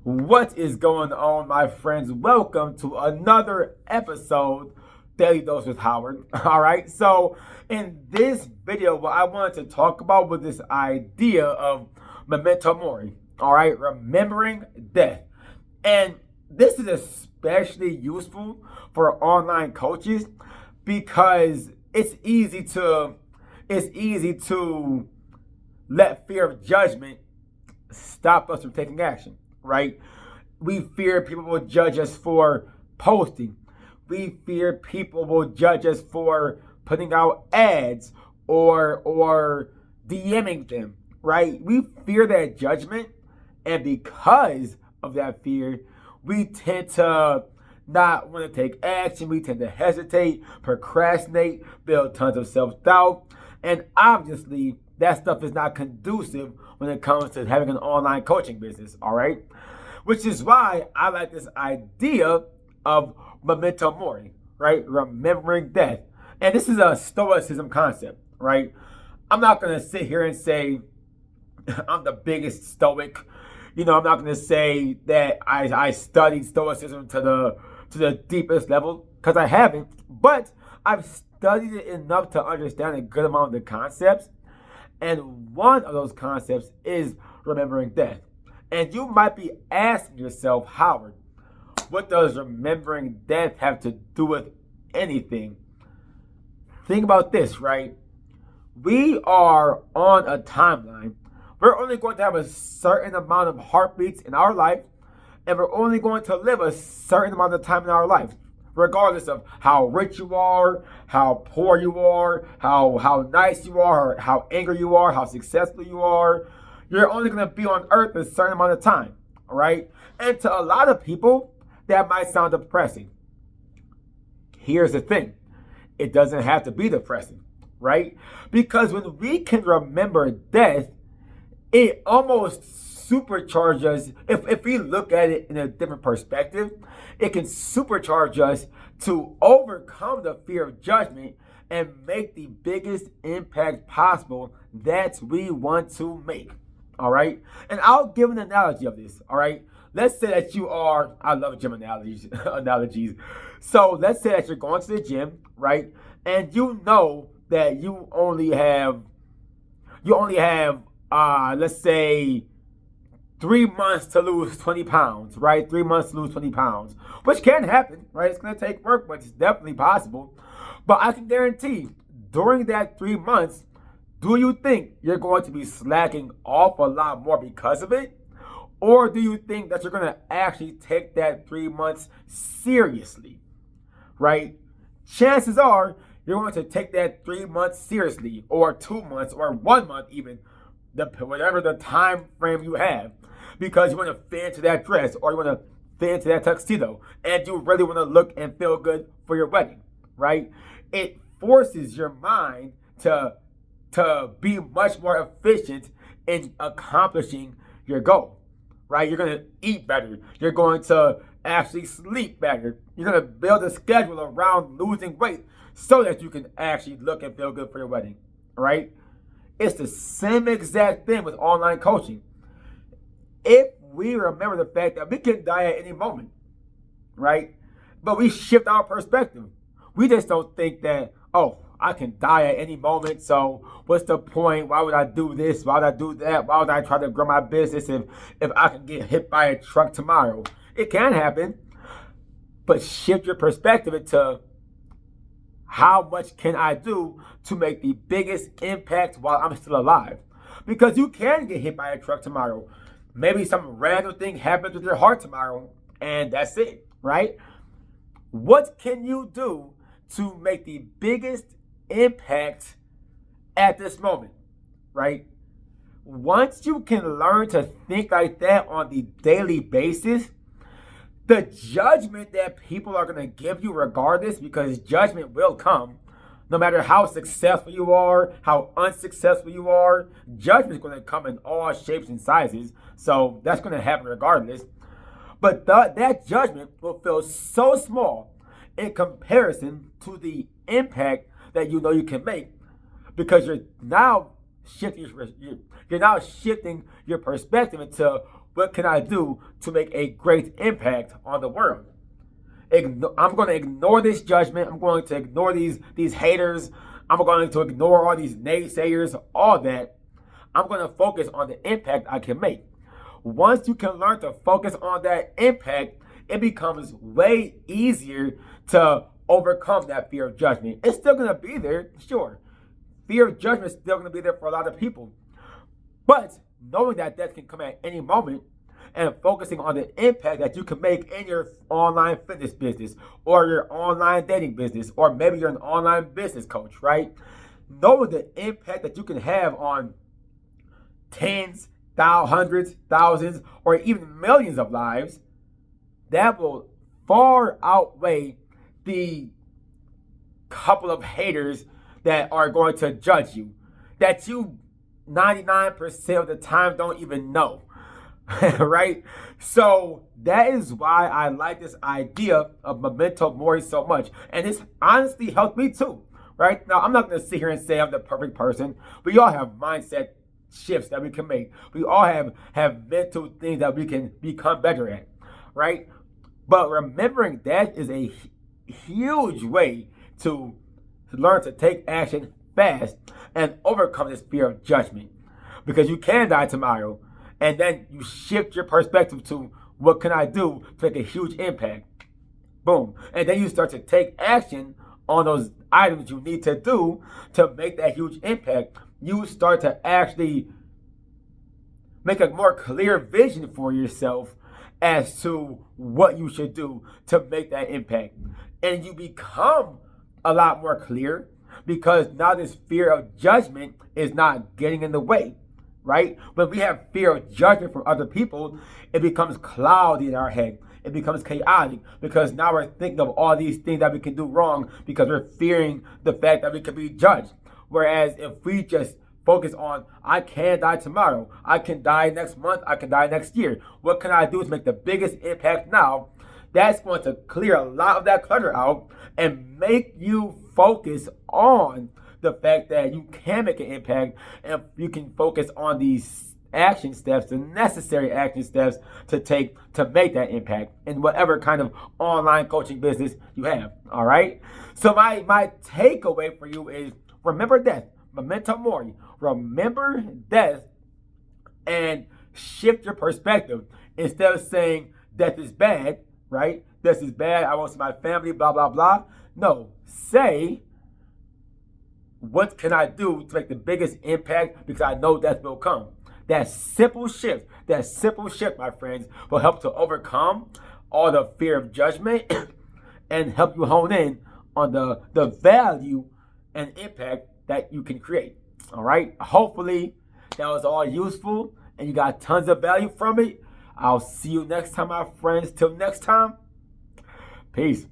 What is going on, my friends? Welcome to another episode, Daily Dose with Howard. All right, so in this video, what I wanted to talk about was this idea of Memento Mori. All right, remembering death. And this is especially useful for online coaches because it's easy to let fear of judgment stop us from taking action, right? We fear people will judge us for posting. We fear people will judge us for putting out ads or DMing them, right? We fear that judgment, and because of that fear, we tend to not want to take action. We tend to hesitate, procrastinate, build tons of self-doubt, and obviously that stuff is not conducive when it comes to having an online coaching business, all right? Which is why I like this idea of Memento Mori, right? Remembering death. And this is a Stoicism concept, right? I'm not going to sit here and say I'm the biggest Stoic. I'm not going to say that I studied Stoicism to the deepest level, because I haven't. But I've studied it enough to understand a good amount of the concepts. And one of those concepts is remembering death. And you might be asking yourself, Howard, what does remembering death have to do with anything? Think about this, right? We are on a timeline. We're only going to have a certain amount of heartbeats in our life, and we're only going to live a certain amount of time in our life, regardless of how rich you are, how poor you are, how nice you are, or how angry you are, how successful you are. You're only going to be on earth a certain amount of time, all right? And to a lot of people, that might sound depressing. Here's the thing. It doesn't have to be depressing, right? Because when we can remember death, it almost supercharges us. If we look at it in a different perspective, it can supercharge us to overcome the fear of judgment and make the biggest impact possible that we want to make. All right? And I'll give an analogy of this. All right? Let's say that you are, I love gym analogies. So let's say that you're going to the gym, right? And you know that you only have let's say 3 months to lose 20 pounds, right? 3 months to lose 20 pounds, which can happen, right? It's going to take work, but it's definitely possible. But I can guarantee during that 3 months, do you think you're going to be slacking off a lot more because of it? Or do you think that you're going to actually take that 3 months seriously, right? Chances are you're going to take that 3 months seriously, or 2 months, or 1 month even, whatever the time frame you have, because you want to fit into that dress, or you want to fit into that tuxedo, and you really want to look and feel good for your wedding, right? It forces your mind to be much more efficient in accomplishing your goal, right? You're going to eat better. You're going to actually sleep better. You're going to build a schedule around losing weight so that you can actually look and feel good for your wedding, right? It's the same exact thing with online coaching. If we remember the fact that we can die at any moment, right? But we shift our perspective. We just don't think that, oh, I can die at any moment, so what's the point? Why would I do this? Why would I do that? Why would I try to grow my business if I can get hit by a truck tomorrow? It can happen, but shift your perspective into how much can I do to make the biggest impact while I'm still alive? Because you can get hit by a truck tomorrow. Maybe some random thing happens with your heart tomorrow, and that's it, right? What can you do to make the biggest impact at this moment, right? Once you can learn to think like that on the daily basis, the judgment that people are going to give you regardless, because judgment will come, no matter how successful you are, how unsuccessful you are, judgment is going to come in all shapes and sizes. So that's going to happen regardless. But that judgment will feel so small in comparison to the impact that you know you can make, because you're now shifting your perspective into what can I do to make a great impact on the world? I'm going to ignore this judgment. I'm going to ignore these haters. I'm going to ignore all these naysayers, all that. I'm going to focus on the impact I can make. Once you can learn to focus on that impact, it becomes way easier to overcome that fear of judgment. It's still going to be there, sure. Fear of judgment is still going to be there for a lot of people. But knowing that death can come at any moment and focusing on the impact that you can make in your online fitness business or your online dating business, or maybe you're an online business coach, right? Knowing the impact that you can have on tens, hundreds, thousands, or even millions of lives, that will far outweigh the couple of haters that are going to judge you, that you 99% of the time don't even know. Right? So that is why I like this idea of Memento Mori so much. And it's honestly helped me too. Right? Now, I'm not going to sit here and say I'm the perfect person. We all have mindset shifts that we can make. We all have mental things that we can become better at. Right? But remembering that is a huge way to learn to take action fast and overcome this fear of judgment. Because you can die tomorrow. And then you shift your perspective to, what can I do to make a huge impact? Boom. And then you start to take action on those items you need to do to make that huge impact. You start to actually make a more clear vision for yourself as to what you should do to make that impact. And you become a lot more clear because now this fear of judgment is not getting in the way. Right? When we have fear of judgment from other people, it becomes cloudy in our head. It becomes chaotic because now we're thinking of all these things that we can do wrong because we're fearing the fact that we could be judged. Whereas if we just focus on, I can die tomorrow, I can die next month, I can die next year. What can I do to make the biggest impact now? That's going to clear a lot of that clutter out and make you focus on the fact that you can make an impact, and you can focus on these action steps, the necessary action steps to take to make that impact in whatever kind of online coaching business you have. All right. So my takeaway for you is, remember death, Memento Mori. Remember death and shift your perspective. Instead of saying death is bad, right? Death is bad, I won't see my family, blah, blah, blah. No, say, what can I do to make the biggest impact because I know death will come? That simple shift, my friends, will help to overcome all the fear of judgment and help you hone in on the value and impact that you can create. All right? Hopefully that was all useful and you got tons of value from it. I'll see you next time, my friends. Till next time, peace.